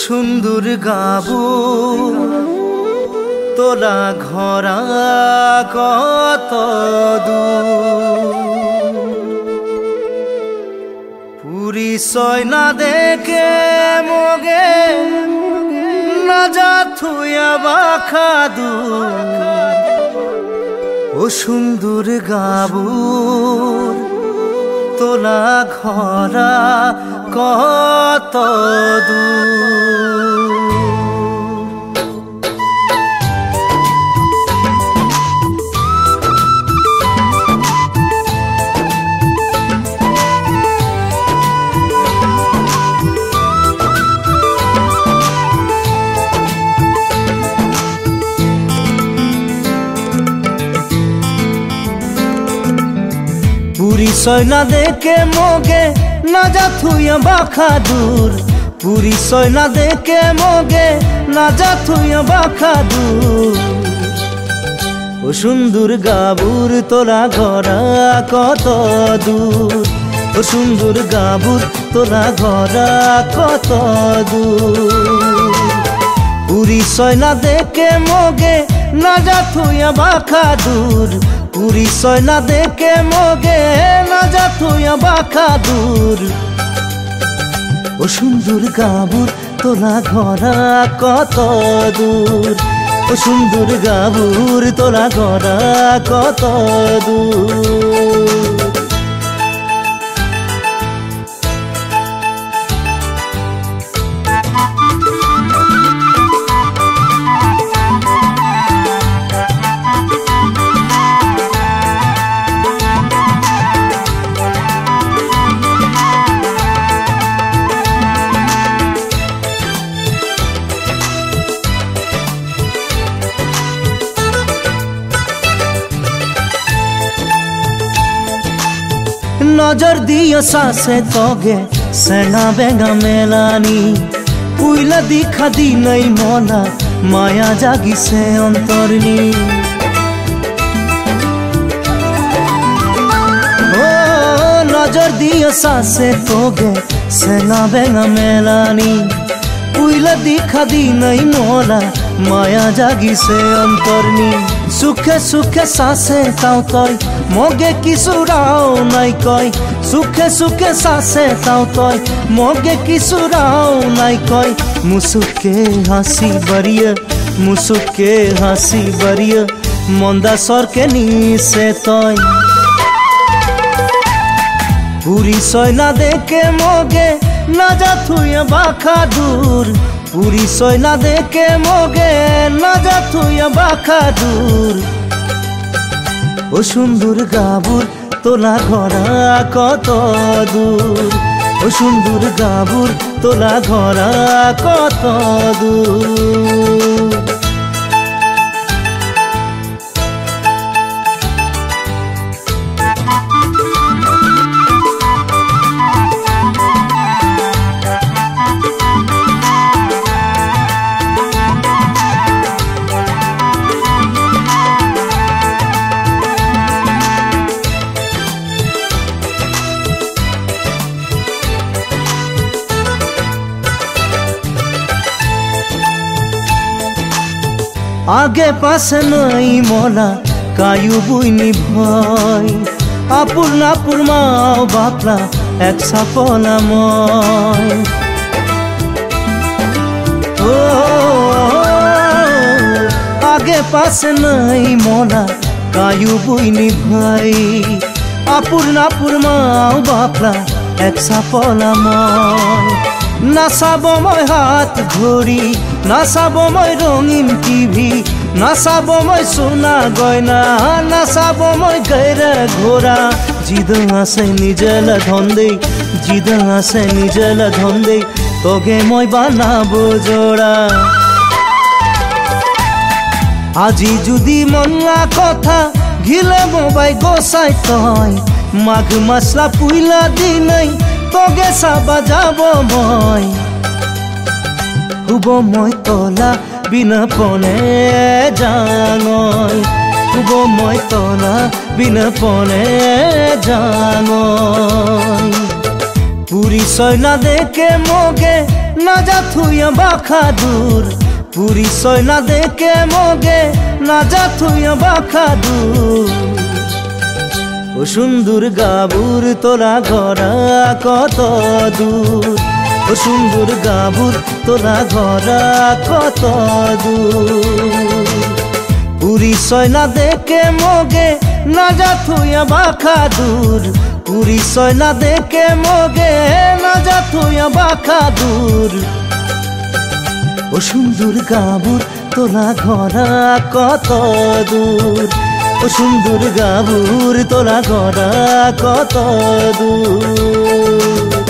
সুন্দর গাবু তোলা ঘরা কত পুরিচয় না দেখে মগে না যা থুয়া বাখাদু ও সুন্দর গাবুর তোলা ঘরা কত পুরিচয় না দেখে মগে না যা থুয়া বাখাদুর পুরিচয় না দেখে মগে না যা থুয়া বাখাদুর ও সুন্দর গাবুর তোলা ঘরা কত দূর ও সুন্দর গাবুর তোলা ঘরা কত দূর পুরিচয় না দেখে মগে না যা থুয়া বাখাদুর পুরিচয় না দেখে মগে না যা থুয়া বাখাদুর ও সুন্দর গাবুর তোলা ঘরা কত দূর ও সুন্দর গাবুর তোলা ঘরা কত দূর নজর দিও সাসে তোগে সেনা বেঙ্গা মেলানি পুইলা দিখা দি নাই মনা মায়া জাগিছে অন্তরনি ও নজর দিও সাসে তোগে সেনা বেঙ্গা মেলানি পুইলা দিখা দি নাই মনা মায়া জাগিছে অন্তরনি সুখে সুখে সাসে তাও তয় মগে কিছুরাও নাই কয় সুখে সুখে সাসে তাও তয় মগে কিছুরাও নাই কয় মুসুকে হাসি বাড়িয়ে মুসুকে হাসি বাড়িয়ে মন্দা সরকে নিছে তয় পুরিচয় না দেখে মগে না যা থুয়া বাখাদুর পুরিচয় না দেখে মগে না যা থুয়া বাখাদুর ও সুন্দর গাবুর তোলা ঘরা কত দূর ও সুন্দর গাবুর তোলা ঘরা কত দূর आगे पासे नहीं मोला कायु बुइनी भय आपुर नापुर माओ बापला एक सापला मय ओ आगे पासे नहीं मोला कायु बुइनी भय आपुर नापुर माओ बापला एक सापला मय नाचाबो मैं हाथ घड़ी नाचाबो मैं रंगीन टीवी नाचाबो मैं सोना गयना नाचाबो मैं गैरा घोड़ा जिद आसे निजेला धन दे जिद आसे निजेला धन दे तोगे मैं बानाबो जोड़ा आजी जुदी मना कथा घिले मोबाई गोसाई तय माघ मासला पुइला दिनै तोगे साबा जाबो मैं हुबो मैं तोला बिना पने जाङय हुबो मैं तोला बिना पने जाङय पुरिचय ना देखे मगे না যা থুইয়া বাখাদুর পরিচয় না দেখে মগে না যা থুইয়া বাখাদুর ও সুন্দর গাবুর তোরা ঘরা কত দূর ও সুন্দর গাবুর তোরা ঘরা কত দূর পরিচয় না দেখে মগে না যা থুইয়া বাখাদুর পরিচয় না দেখে মগে না যা থুইয়া বাখাদুর ও সুন্দর গাবুর তোরা ঘরা কত দূর ও সুন্দর গাবুর তোরা ঘরা কত দূর